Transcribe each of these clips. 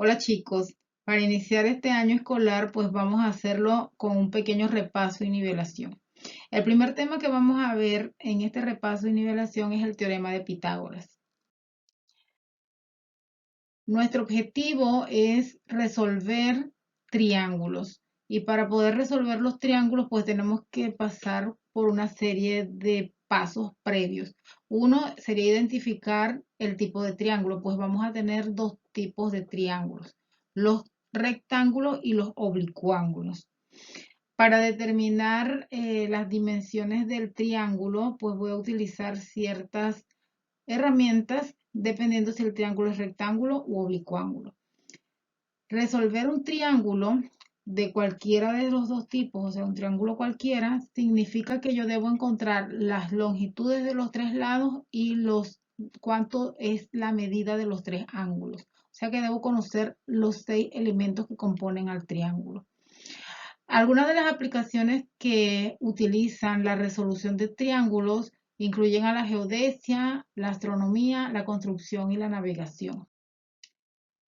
Hola chicos, para iniciar este año escolar pues vamos a hacerlo con un pequeño repaso y nivelación. El primer tema que vamos a ver en este repaso y nivelación es el teorema de Pitágoras. Nuestro objetivo es resolver triángulos y para poder resolver los triángulos pues tenemos que pasar por una serie de pasos previos. Uno sería identificar el tipo de triángulo, pues vamos a tener dos tipos de triángulos, los rectángulos y los oblicuángulos. Para determinar las dimensiones del triángulo, pues voy a utilizar ciertas herramientas dependiendo si el triángulo es rectángulo u oblicuángulo. Resolver un triángulo de cualquiera de los dos tipos, o sea, un triángulo cualquiera, significa que yo debo encontrar las longitudes de los tres lados y cuánto es la medida de los tres ángulos. O sea que debo conocer los 6 elementos que componen al triángulo. Algunas de las aplicaciones que utilizan la resolución de triángulos incluyen a la geodesia, la astronomía, la construcción y la navegación.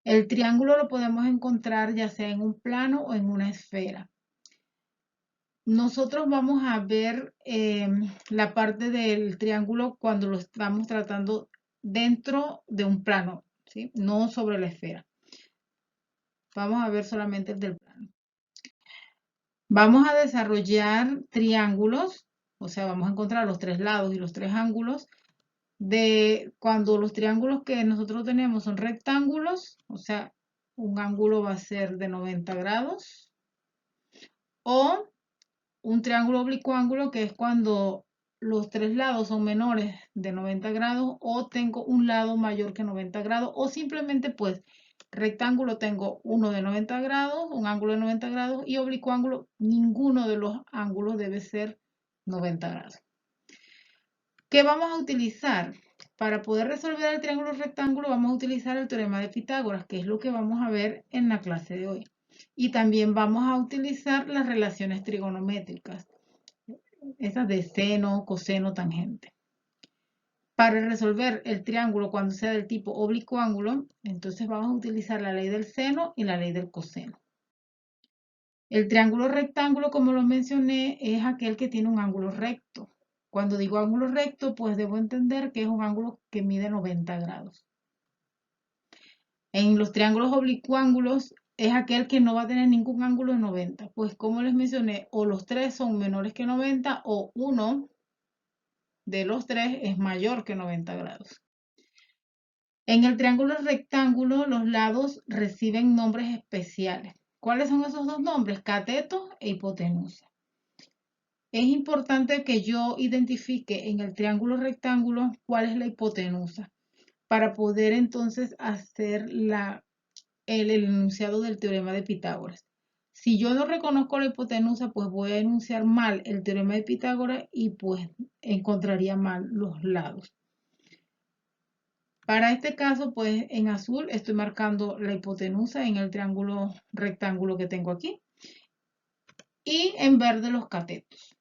El triángulo lo podemos encontrar ya sea en un plano o en una esfera. Nosotros vamos a ver la parte del triángulo cuando lo estamos tratando dentro de un plano, ¿sí? No sobre la esfera. Vamos a ver solamente el del plano. Vamos a desarrollar triángulos, o sea, vamos a encontrar los tres lados y los tres ángulos de cuando los triángulos que nosotros tenemos son rectángulos, o sea, un ángulo va a ser de 90 grados, o un triángulo oblicuángulo que es cuando los tres lados son menores de 90 grados o tengo un lado mayor que 90 grados o simplemente pues rectángulo tengo uno de 90 grados, un ángulo de 90 grados y oblicuángulo, ninguno de los ángulos debe ser 90 grados. ¿Qué vamos a utilizar? Para poder resolver el triángulo rectángulo vamos a utilizar el teorema de Pitágoras, que es lo que vamos a ver en la clase de hoy. Y también vamos a utilizar las relaciones trigonométricas, esas de seno, coseno, tangente. Para resolver el triángulo cuando sea del tipo oblicuángulo, entonces vamos a utilizar la ley del seno y la ley del coseno. El triángulo rectángulo, como lo mencioné, es aquel que tiene un ángulo recto. Cuando digo ángulo recto, pues debo entender que es un ángulo que mide 90 grados. En los triángulos oblicuángulos es aquel que no va a tener ningún ángulo de 90. Pues como les mencioné, o los tres son menores que 90 o uno de los tres es mayor que 90 grados. En el triángulo rectángulo, los lados reciben nombres especiales. ¿Cuáles son esos dos nombres? Cateto e hipotenusa. Es importante que yo identifique en el triángulo rectángulo cuál es la hipotenusa para poder entonces hacer el enunciado del teorema de Pitágoras. Si yo no reconozco la hipotenusa, pues voy a enunciar mal el teorema de Pitágoras y pues encontraría mal los lados. Para este caso, pues en azul estoy marcando la hipotenusa en el triángulo rectángulo que tengo aquí y en verde los catetos.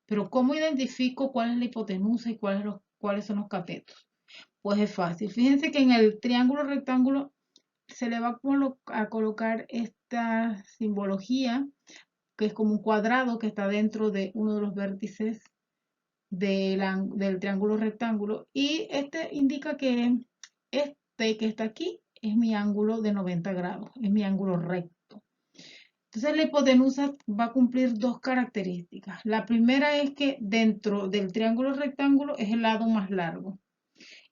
Pero ¿cómo identifico cuál es la hipotenusa y cuáles son los catetos? Pues es fácil. Fíjense que en el triángulo rectángulo se le va a colocar esta simbología, que es como un cuadrado que está dentro de uno de los vértices del triángulo rectángulo. Y este indica que este que está aquí es mi ángulo de 90 grados, es mi ángulo recto. Entonces la hipotenusa va a cumplir dos características. La primera es que dentro del triángulo rectángulo es el lado más largo.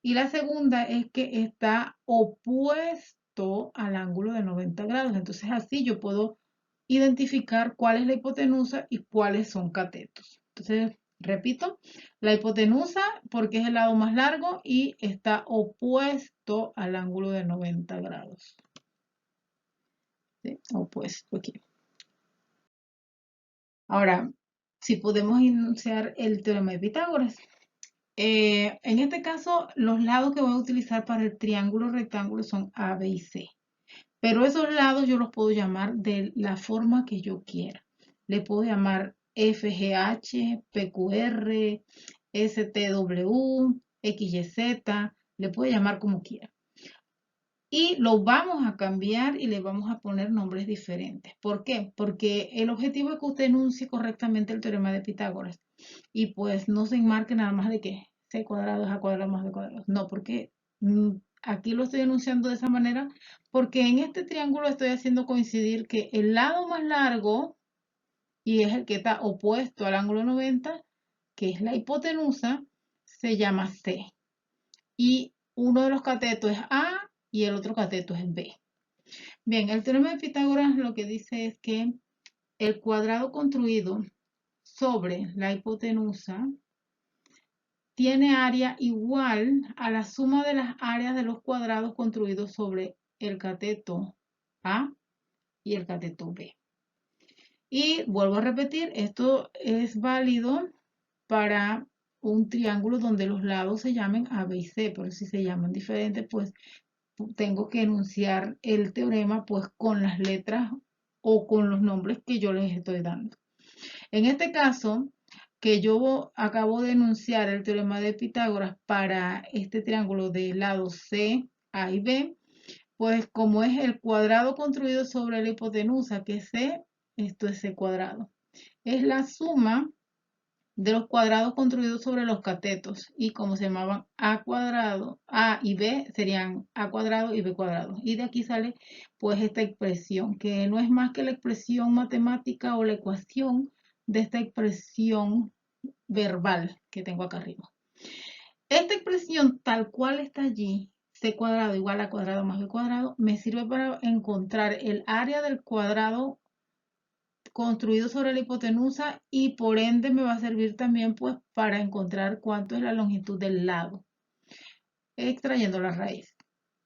Y la segunda es que está opuesto al ángulo de 90 grados. Entonces así yo puedo identificar cuál es la hipotenusa y cuáles son catetos. Entonces, repito, la hipotenusa porque es el lado más largo y está opuesto al ángulo de 90 grados. ¿Sí? Opuesto aquí. Ahora, si podemos enunciar el teorema de Pitágoras. En este caso, los lados que voy a utilizar para el triángulo rectángulo son A, B y C. Pero esos lados yo los puedo llamar de la forma que yo quiera. Le puedo llamar FGH, PQR, STW, XYZ, le puedo llamar como quiera. y lo vamos a cambiar y le vamos a poner nombres diferentes. ¿Por qué? Porque el objetivo es que usted enuncie correctamente el teorema de Pitágoras y pues no se enmarque nada más de que c cuadrado es a cuadrado más b cuadrado. No, porque aquí lo estoy enunciando de esa manera porque en este triángulo estoy haciendo coincidir que el lado más largo, y es el que está opuesto al ángulo 90, que es la hipotenusa, se llama C. Y uno de los catetos es A y el otro cateto es B. Bien, el teorema de Pitágoras lo que dice es que el cuadrado construido sobre la hipotenusa tiene área igual a la suma de las áreas de los cuadrados construidos sobre el cateto A y el cateto B. Y vuelvo a repetir, esto es válido para un triángulo donde los lados se llamen A, B y C, pero si se llaman diferentes, pues tengo que enunciar el teorema pues con las letras o con los nombres que yo les estoy dando. En este caso, que yo acabo de enunciar el teorema de Pitágoras para este triángulo de lados C, A y B, pues como es el cuadrado construido sobre la hipotenusa, que es C, esto es C cuadrado. Es la suma de los cuadrados construidos sobre los catetos y como se llamaban A cuadrado, A y B serían A cuadrado y B cuadrado. Y de aquí sale pues esta expresión, que no es más que la expresión matemática o la ecuación de esta expresión verbal que tengo acá arriba. Esta expresión tal cual está allí, C cuadrado igual a cuadrado más B cuadrado, me sirve para encontrar el área del cuadrado construido sobre la hipotenusa y por ende me va a servir también pues para encontrar cuánto es la longitud del lado, extrayendo la raíz.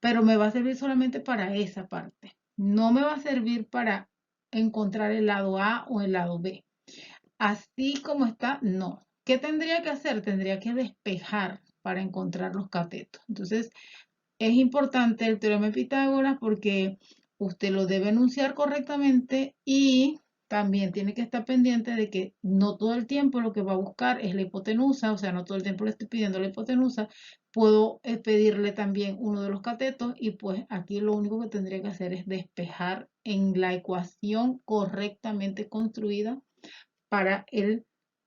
Pero me va a servir solamente para esa parte. No me va a servir para encontrar el lado A o el lado B. Así como está, no. ¿Qué tendría que hacer? Tendría que despejar para encontrar los catetos. Entonces, es importante el teorema de Pitágoras porque usted lo debe enunciar correctamente y también tiene que estar pendiente de que no todo el tiempo lo que va a buscar es la hipotenusa, o sea, no todo el tiempo le estoy pidiendo la hipotenusa, puedo pedirle también uno de los catetos y pues aquí lo único que tendría que hacer es despejar en la ecuación correctamente construida para el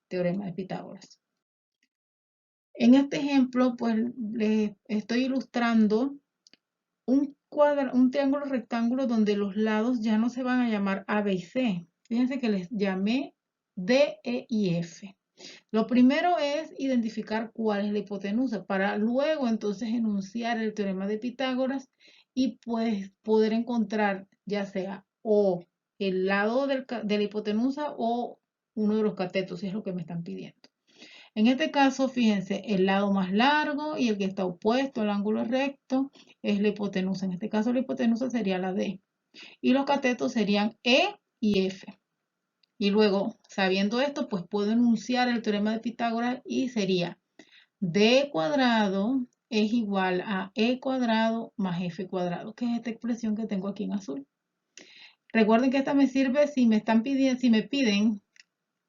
teorema de Pitágoras. En este ejemplo, pues les estoy ilustrando un triángulo rectángulo donde los lados ya no se van a llamar A, B y C. Fíjense que les llamé D, E y F. Lo primero es identificar cuál es la hipotenusa para luego entonces enunciar el teorema de Pitágoras y pues poder encontrar ya sea o el lado de la hipotenusa o uno de los catetos, si es lo que me están pidiendo. En este caso, fíjense, el lado más largo y el que está opuesto al ángulo recto es la hipotenusa. En este caso, la hipotenusa sería la D. Y los catetos serían E y F. Y luego, sabiendo esto, pues puedo enunciar el teorema de Pitágoras y sería D cuadrado es igual a E cuadrado más F cuadrado, que es esta expresión que tengo aquí en azul. Recuerden que esta me sirve si me piden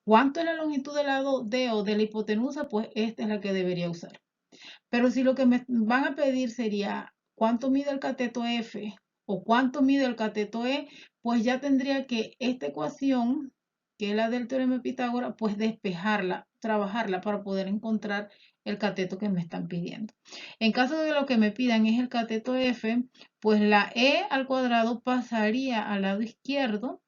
cuánto es la longitud del lado D o de la hipotenusa, pues esta es la que debería usar. Pero si lo que me van a pedir sería cuánto mide el cateto F o cuánto mide el cateto E, pues ya tendría que esta ecuación, que es la del teorema de Pitágoras, pues despejarla, trabajarla para poder encontrar el cateto que me están pidiendo. En caso de que lo que me pidan es el cateto F, pues la E al cuadrado pasaría al lado izquierdo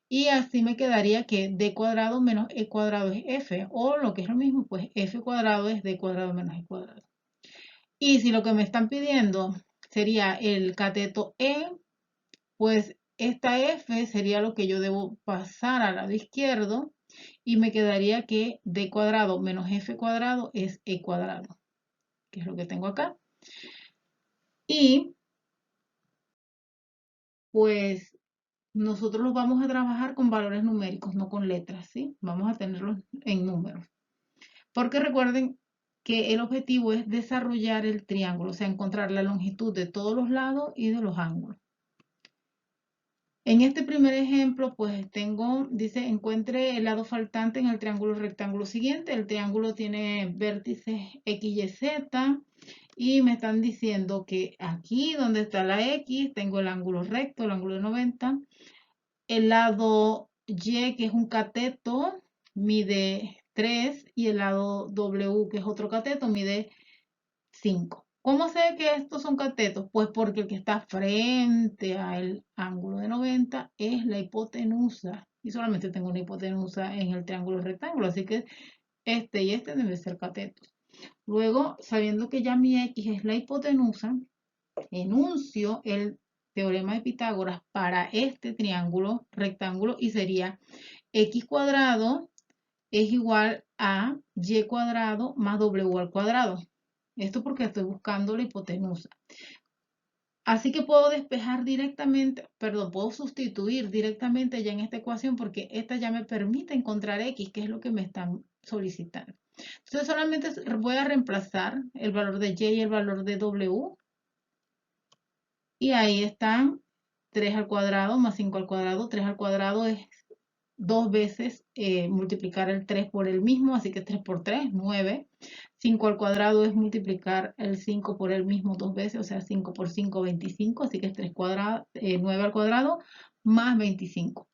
y así me quedaría que D cuadrado menos E cuadrado es F, o lo que es lo mismo, pues F cuadrado es D cuadrado menos E cuadrado. Y si lo que me están pidiendo sería el cateto E, pues esta F sería lo que yo debo pasar al lado izquierdo y me quedaría que D cuadrado menos F cuadrado es E cuadrado, que es lo que tengo acá. Y pues nosotros los vamos a trabajar con valores numéricos, no con letras, ¿sí? Vamos a tenerlos en números. Porque recuerden que el objetivo es desarrollar el triángulo, o sea, encontrar la longitud de todos los lados y de los ángulos. En este primer ejemplo, pues dice, encuentre el lado faltante en el triángulo rectángulo siguiente. El triángulo tiene vértices X, Y, Z y me están diciendo que aquí donde está la X tengo el ángulo recto, el ángulo de 90. El lado Y, que es un cateto, mide 3 y el lado W, que es otro cateto, mide 5. ¿Cómo sé que estos son catetos? Pues porque el que está frente al ángulo de 90 es la hipotenusa. Y solamente tengo una hipotenusa en el triángulo rectángulo, así que este y este deben ser catetos. Luego, sabiendo que ya mi X es la hipotenusa, enuncio el teorema de Pitágoras para este triángulo rectángulo y sería X cuadrado es igual a Y cuadrado más W al cuadrado. Esto porque estoy buscando la hipotenusa. Así que puedo despejar directamente, perdón, puedo sustituir directamente ya en esta ecuación porque esta ya me permite encontrar X, que es lo que me están solicitando. Entonces solamente voy a reemplazar el valor de Y y el valor de W. Y ahí están 3 al cuadrado más 5 al cuadrado. 3 al cuadrado es dos veces multiplicar el 3 por el mismo, así que 3 por 3, 9. 5 al cuadrado es multiplicar el 5 por el mismo dos veces, o sea, 5 por 5, 25, así que es 3 cuadrado, 9 al cuadrado más 25.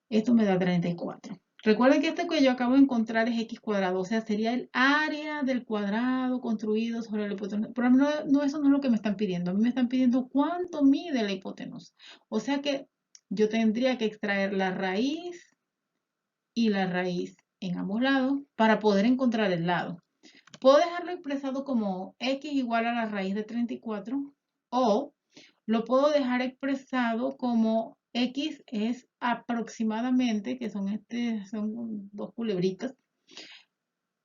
Esto me da 34. Recuerden que este que yo acabo de encontrar es x cuadrado, o sea, sería el área del cuadrado construido sobre la hipotenusa. Pero no, eso no es lo que me están pidiendo. A mí me están pidiendo cuánto mide la hipotenusa. O sea que yo tendría que extraer la raíz y la raíz en ambos lados para poder encontrar el lado. Puedo dejarlo expresado como x igual a la raíz de 34 o lo puedo dejar expresado como x es aproximadamente, que son dos culebritas,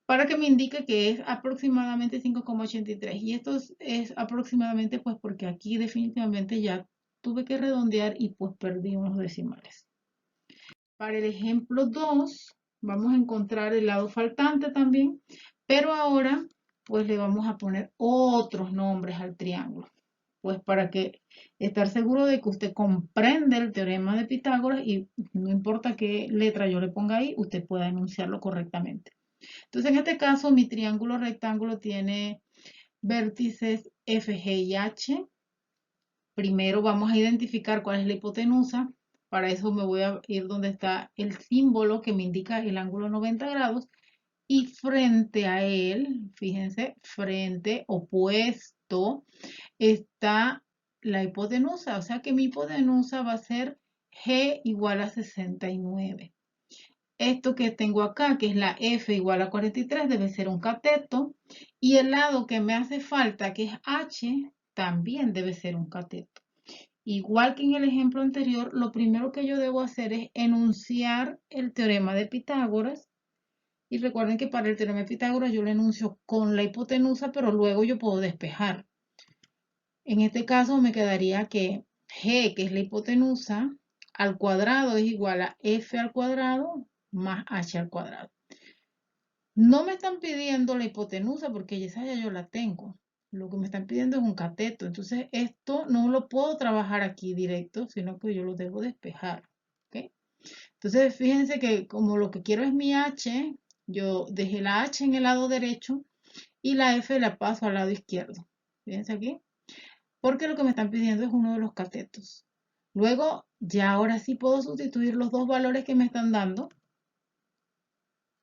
para que me indique que es aproximadamente 5,83. Y esto es aproximadamente pues porque aquí definitivamente ya tuve que redondear y pues perdí unos decimales. Para el ejemplo 2 vamos a encontrar el lado faltante también, pero ahora pues le vamos a poner otros nombres al triángulo. Pues para que estar seguro de que usted comprende el teorema de Pitágoras y no importa qué letra yo le ponga ahí, usted pueda enunciarlo correctamente. Entonces, en este caso, mi triángulo rectángulo tiene vértices F, G y H. Primero vamos a identificar cuál es la hipotenusa. Para eso me voy a ir donde está el símbolo que me indica el ángulo 90 grados. Y frente a él, fíjense, frente, opuesto, está la hipotenusa. O sea que mi hipotenusa va a ser G igual a 69. Esto que tengo acá, que es la F igual a 43, debe ser un cateto. Y el lado que me hace falta, que es H, también debe ser un cateto. Igual que en el ejemplo anterior, lo primero que yo debo hacer es enunciar el teorema de Pitágoras. Y recuerden que para el teorema de Pitágoras yo lo enuncio con la hipotenusa, pero luego yo puedo despejar. En este caso me quedaría que G, que es la hipotenusa, al cuadrado es igual a F al cuadrado más H al cuadrado. No me están pidiendo la hipotenusa porque esa ya yo la tengo. Lo que me están pidiendo es un cateto. Entonces esto no lo puedo trabajar aquí directo, sino que yo lo debo despejar. ¿Okay? Entonces fíjense que como lo que quiero es mi H, yo dejé la H en el lado derecho y la F la paso al lado izquierdo. Fíjense aquí. Porque lo que me están pidiendo es uno de los catetos. Luego, ya ahora sí puedo sustituir los dos valores que me están dando.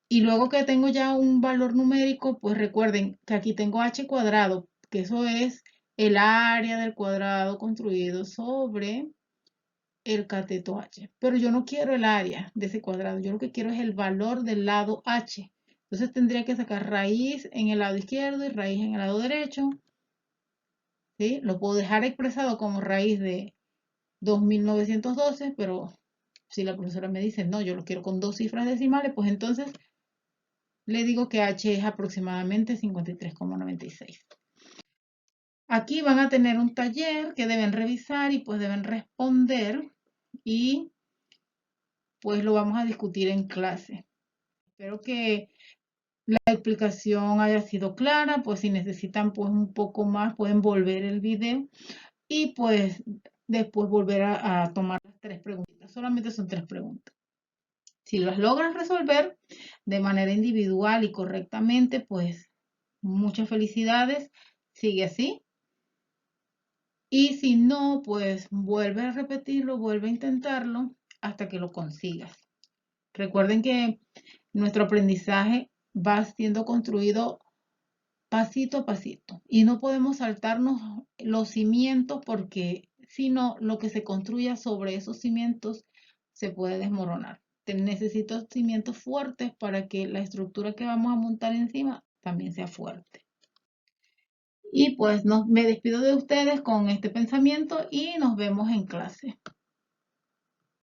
Y luego que tengo ya un valor numérico, pues recuerden que aquí tengo h cuadrado, que eso es el área del cuadrado construido sobre el cateto h. Pero yo no quiero el área de ese cuadrado, yo lo que quiero es el valor del lado h. Entonces tendría que sacar raíz en el lado izquierdo y raíz en el lado derecho. ¿Sí? Lo puedo dejar expresado como raíz de 2912, pero si la profesora me dice, no, yo lo quiero con dos cifras decimales, pues entonces le digo que H es aproximadamente 53,96. Aquí van a tener un taller que deben revisar y pues deben responder y pues lo vamos a discutir en clase. Espero que la explicación haya sido clara, pues si necesitan pues un poco más pueden volver el video y pues después volver a tomar las tres preguntas. Solamente son tres preguntas. Si las logran resolver de manera individual y correctamente, pues Muchas felicidades, sigue así. Y si no, pues vuelve a repetirlo, vuelve a intentarlo hasta que lo consigas. Recuerden que nuestro aprendizaje va siendo construido pasito a pasito y no podemos saltarnos los cimientos porque si no, lo que se construya sobre esos cimientos se puede desmoronar. Necesito cimientos fuertes para que la estructura que vamos a montar encima también sea fuerte. Y pues me despido de ustedes con este pensamiento y nos vemos en clase.